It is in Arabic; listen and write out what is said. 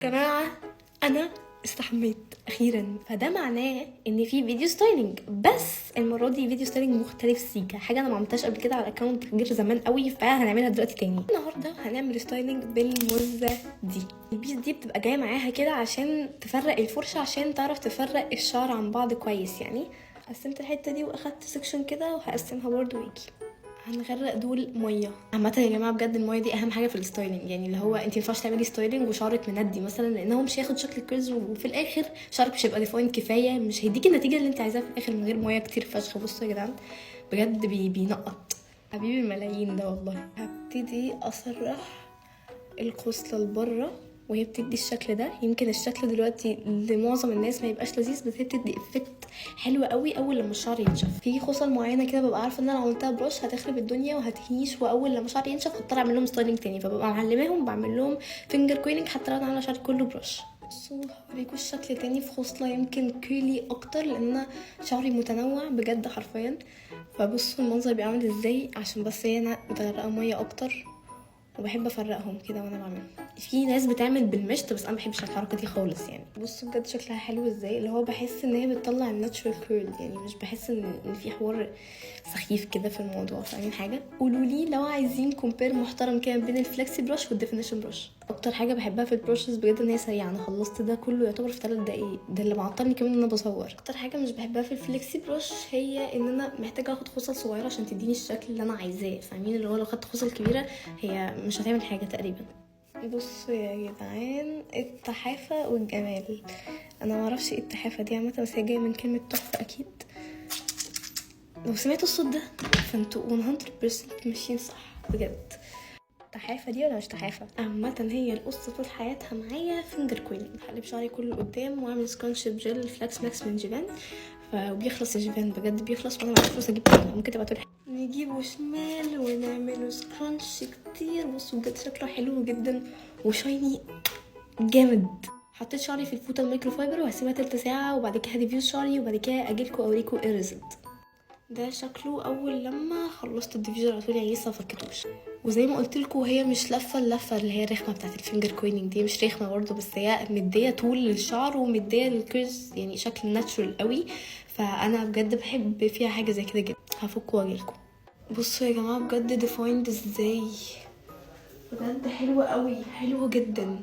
جماعة، أنا استحميت أخيرا، فده معناه إن في فيديو ستايلينج، بس المرة دي فيديو ستايلينج مختلف سيكا، حاجة أنا ما عملتهاش قبل كده على أكونت غير زمان قوي، فهنعملها دلوقتي تاني. النهاردة هنعمل ستايلينج بالموزة دي. البيس دي بتبقى جاية معاها كده عشان تفرق الفرشة، عشان تعرف تفرق الشعر عن بعض كويس. يعني قسمت الحتة دي وأخدت سكشن كده، وهقسمها برضو ويجي هنغرق دول ميه. عامه يا جماعه بجد الميه دي اهم حاجه في الستايلينج، يعني اللي هو انت ينفعش تعملي ستايلينج وشعرك مندي مثلا، لان هو مش هياخد شكل كيرز، وفي الاخر شعرك مش هيبقى ديفاين كفايه، مش هيديكي النتيجه اللي انت عايزاها في الاخر من غير ميه كتير فشخ. بصوا يا جدعان بجد بينقط حبيبي الملايين ده والله. هبتدي اسرح الخصله لبره وهي بتدي الشكل ده. يمكن الشكل دلوقتي لمعظم الناس ما يبقاش لذيذ، بس هي بتدي افكت حلو قوي اول لما الشعر ينشف. في خصل معينه كده ببقى عارفه ان انا لو عملتها بروش هتخرب الدنيا وهتهيش، واول لما شعري ينشف هضطر اعمل لهم ستايلينج تاني، فببقى معلماهم بعمل لهم فينجر كويننج حتى لو انا عامله شعري كله بروش. بصوا هوريكوا الشكل تاني في خصله يمكن كيرلي اكتر، لان انا شعري متنوع بجد حرفيا. فبصوا المنظر بيعمل ازاي، عشان بس هي انا متغرقه ميه اكتر وبحب افرقهم كده وانا بعملهم. في ناس بتعمل بالمشط، بس انا ما بحبش الحركه دي خالص. يعني بصوا بجد شكلها حلو ازاي، اللي هو بحس ان هي بتطلع الناتشورال كيرل، يعني مش بحس ان في حوار سخيف كده في الموضوع. فاهمين حاجه؟ قولوا لي لو عايزين كومبير محترم كده بين الفلكسي بروش والديفينيشن بروش. اكتر حاجه بحبها في البروشز بجد ان هي سريعه، انا خلصت ده كله يعتبر في 3 دقايق، ده اللي معطلني كمان ان انا بصور. اكتر حاجه مش بحبها في الفلكسي بروش هي ان انا محتاجه اخد خصل صغيره عشان تديني الشكل اللي انا عايزاه. فاهمين؟ اللي هو لو خدت خصل كبيره هي مش هتعمل حاجه تقريبا. بصوا يا جدعان التحافه والجمال، انا معرفش ايه التحافه دي عامه، بس هي جايه من كلمه تحفه اكيد. لو سمعتوا الصوت ده فانتوا 100% ماشيين صح بجد. تحافه دي ولا مش تحافه؟ عامه هي القصه طول حياتها معايا فينجر كويننج. هقلب شعري كله قدام واعمل سكانش بجل فلاكس ماكس من جيفان، فبيخلص الجيفان بجد بيخلص، وانا معايا فلوس اجيب تاني، ممكن تبعتولي. نجيبه شمال ونعمله سكرانش كتير. بصوا بجد شكله حلو جدا وشايني جامد. حطيت شعري في الفوطه الميكرو فايبر وهسيبها تلت ساعه، وبعد كده هديفيوز شعري، وبعد كده اجيلكوا اوريكوا ايه الريزلت. ده شكله اول لما خلصت الديفيوجن على طول، يعني لسه مفكتوش. وزي ما قلت لكم هي مش لفه اللفه اللي هي الرخمه بتاعت الفينجر كويننج دي، مش رخمه برضه، بس هي مديه طول للشعر ومديه للكيرز، يعني شكل ناتشورال قوي. فانا بجد بحب فيها حاجه زي كده جدا. هفك واجيلكم. بصوا يا جماعه بجد ديفايند ازاي، بجد حلوه قوي، حلوه جدا.